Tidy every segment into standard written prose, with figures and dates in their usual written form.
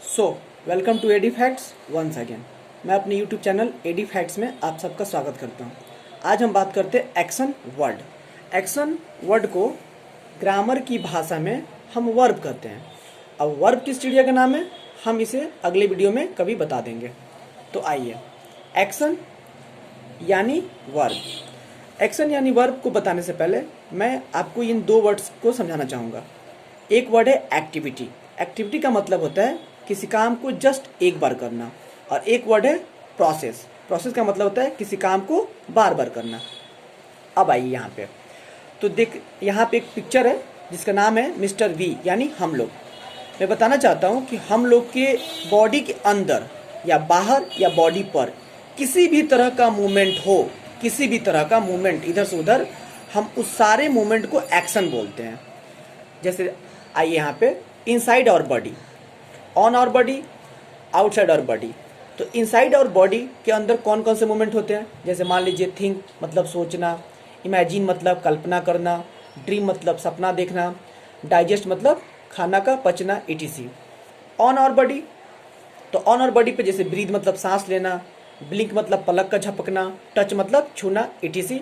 So welcome to AD facts once again. मैं अपने YouTube channel AD facts में आप सबका स्वागत करता हूँ। आज हम बात करते हैं एक्शन वर्ड। एक्शन वर्ड को ग्रामर की भाषा में हम वर्ब कहते हैं। अब वर्ब किस चिड़िया का नाम है हम इसे अगले वीडियो में कभी बता देंगे। तो आइए, एक्शन यानी वर्ब। एक्शन यानी वर्ब को बताने से पहले मैं आपको इन दो वर्ड्स को समझाना चाहूँगा। एक वर्ड है एक्टिविटी। एक्टिविटी का मतलब होता है किसी काम को जस्ट एक बार करना, और एक वर्ड है प्रोसेस। प्रोसेस का मतलब होता है किसी काम को बार बार करना। अब आइए यहाँ पे, तो देख यहाँ पे एक पिक्चर है जिसका नाम है मिस्टर वी यानी हम लोग। मैं बताना चाहता हूँ कि हम लोग के बॉडी के अंदर या बाहर या बॉडी पर किसी भी तरह का मूवमेंट हो, किसी भी तरह का मूवमेंट इधर से उधर, हम उस सारे मूवमेंट को एक्शन बोलते हैं। जैसे आइए यहाँ पे, inside our body, on our body, outside our body. तो इनसाइड आवर बॉडी के अंदर कौन कौन से मूवमेंट होते हैं? जैसे मान लीजिए थिंक मतलब सोचना, इमेजिन मतलब कल्पना करना, ड्रीम मतलब सपना देखना, डाइजेस्ट मतलब खाना का पचना, etc। ऑन आवर बॉडी, तो ऑन आवर बॉडी पे जैसे ब्रीथ मतलब सांस लेना, ब्लिंक मतलब पलक का झपकना, टच मतलब छूना, etc।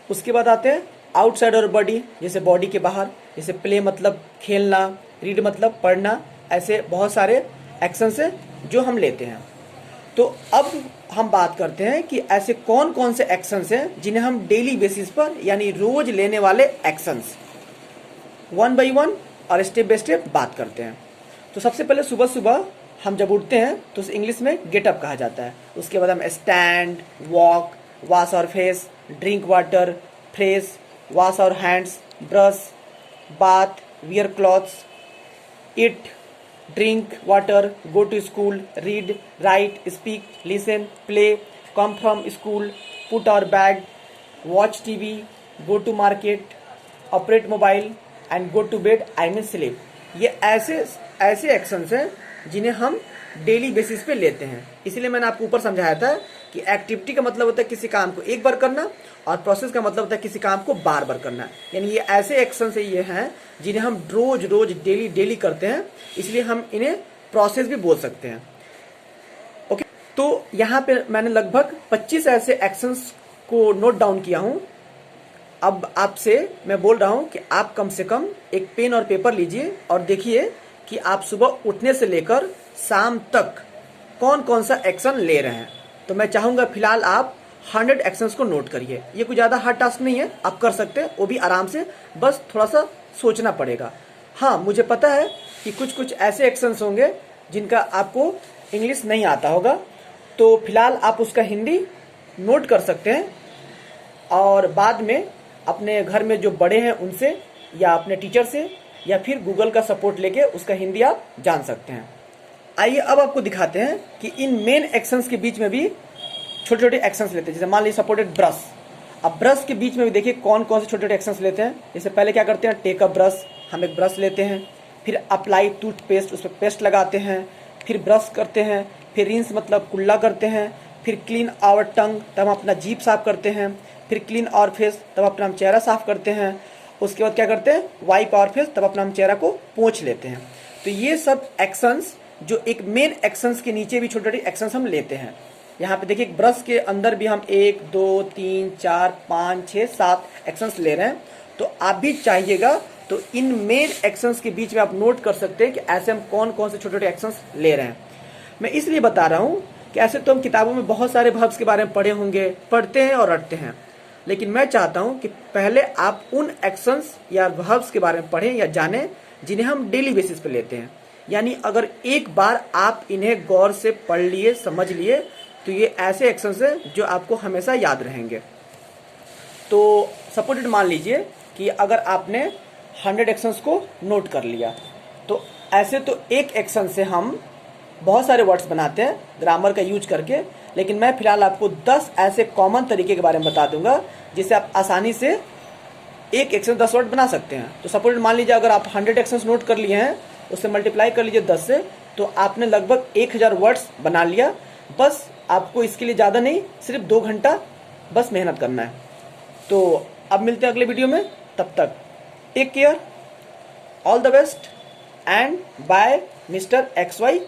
उसके बाद आते हैं आउटसाइड आवर बॉडी, जैसे बॉडी के बाहर, जैसे प्ले मतलब खेलना, रीड मतलब पढ़ना। ऐसे बहुत सारे एक्शंस हैं जो हम लेते हैं। तो अब हम बात करते हैं कि ऐसे कौन कौन से एक्शंस हैं जिन्हें हम डेली बेसिस पर यानी रोज लेने वाले एक्शंस, वन बाय वन और स्टेप बाय स्टेप बात करते हैं। तो सबसे पहले सुबह सुबह हम जब उठते हैं तो उसे इंग्लिश में गेट अप कहा जाता है। उसके बाद हम stand, walk, wash our face, drink water, fresh, wash our hands, brush, bath, wear clothes, eat, drink water, go to school, read, write, speak, listen, play, come from school, put our bag, watch TV, go to market, operate mobile and go to bed, I mean sleep। ये ऐसे actions हैं जिन्हें हम daily basis पे लेते हैं। इसीलिए मैंने आपको ऊपर समझाया था कि एक्टिविटी का मतलब होता है किसी काम को एक बार करना, और प्रोसेस का मतलब होता है किसी काम को बार बार करना। यानी ये ऐसे एक्शन से ये हैं जिन्हें हम रोज रोज डेली करते हैं, इसलिए हम इन्हें प्रोसेस भी बोल सकते हैं। ओके, तो यहाँ पे मैंने लगभग 25 ऐसे एक्शंस को नोट डाउन किया हूँ। अब आपसे मैं बोल रहा हूँ कि आप कम से कम एक पेन और पेपर लीजिए और देखिए कि आप सुबह उठने से लेकर शाम तक कौन कौन सा एक्शन ले रहे हैं। तो मैं चाहूँगा फिलहाल आप 100 एक्शंस को नोट करिए। ये कोई ज़्यादा हार्ड टास्क नहीं है, आप कर सकते हैं, वो भी आराम से, बस थोड़ा सा सोचना पड़ेगा। हाँ, मुझे पता है कि कुछ ऐसे एक्शंस होंगे जिनका आपको इंग्लिश नहीं आता होगा, तो फिलहाल आप उसका हिंदी नोट कर सकते हैं और बाद में अपने घर में जो बड़े हैं उनसे या अपने टीचर से या फिर गूगल का सपोर्ट लेके उसका हिंदी आप जान सकते हैं। आइए अब आपको दिखाते हैं कि इन मेन एक्शंस के बीच में भी छोटे छोटे एक्शंस लेते हैं। जैसे मान लीजिए सपोर्टेड ब्रश। अब ब्रश के बीच में भी देखिए कौन कौन से छोटे छोटे एक्शंस लेते हैं। जैसे पहले क्या करते हैं, टेक अ ब्रश, हम एक ब्रश लेते हैं, फिर अप्लाई टूथपेस्ट, उस पर पेस्ट लगाते हैं, फिर ब्रश करते हैं, फिर रिंस मतलब कुल्ला करते हैं, फिर क्लीन आवर टंग, तब हम अपना जीभ साफ करते हैं, फिर क्लीन आवर फेस, तब अपना हम चेहरा साफ करते हैं। उसके बाद क्या करते हैं, वाइप आवर फेस, तब अपना हम चेहरा को पोंछ लेते हैं। तो ये सब एक्शंस जो एक मेन एक्शंस के नीचे भी छोटे छोटे एक्शंस हम लेते हैं। यहाँ पे देखिए ब्रश के अंदर भी हम 1 2 3 4 5 6 7 एक्शंस ले रहे हैं। तो आप भी चाहिएगा तो इन मेन एक्शंस के बीच में आप नोट कर सकते हैं कि ऐसे हम कौन कौन से छोटे छोटे एक्शंस ले रहे हैं। मैं इसलिए बता रहा हूँ कि ऐसे तो हम किताबों में बहुत सारे वर्ब्स के बारे में पढ़े होंगे, पढ़ते हैं और रटते हैं, लेकिन मैं चाहता हूँ कि पहले आप उन एक्शंस या वर्ब्स के बारे में पढ़ें या जानें जिन्हें हम डेली बेसिस पे लेते हैं। यानी अगर एक बार आप इन्हें गौर से पढ़ लिए, समझ लिए, तो ये ऐसे एक्शंस हैं जो आपको हमेशा याद रहेंगे। तो सपोर्टेड मान लीजिए कि अगर आपने 100 एक्शंस को नोट कर लिया, तो ऐसे तो एक एक्शन से हम बहुत सारे वर्ड्स बनाते हैं ग्रामर का यूज करके, लेकिन मैं फिलहाल आपको 10 ऐसे कॉमन तरीके के बारे में बता दूंगा जिससे आप आसानी से एक एक्शन 10 वर्ड बना सकते हैं। तो सपोर्टेड मान लीजिए अगर आप 100 एक्शंस नोट कर लिए हैं, उससे मल्टीप्लाई कर लीजिए 10 से, तो आपने लगभग 1000 वर्ड्स बना लिया। बस आपको इसके लिए ज़्यादा नहीं, सिर्फ 2 घंटा बस मेहनत करना है। तो अब मिलते हैं अगले वीडियो में, तब तक take care, all the best and by Mr. XY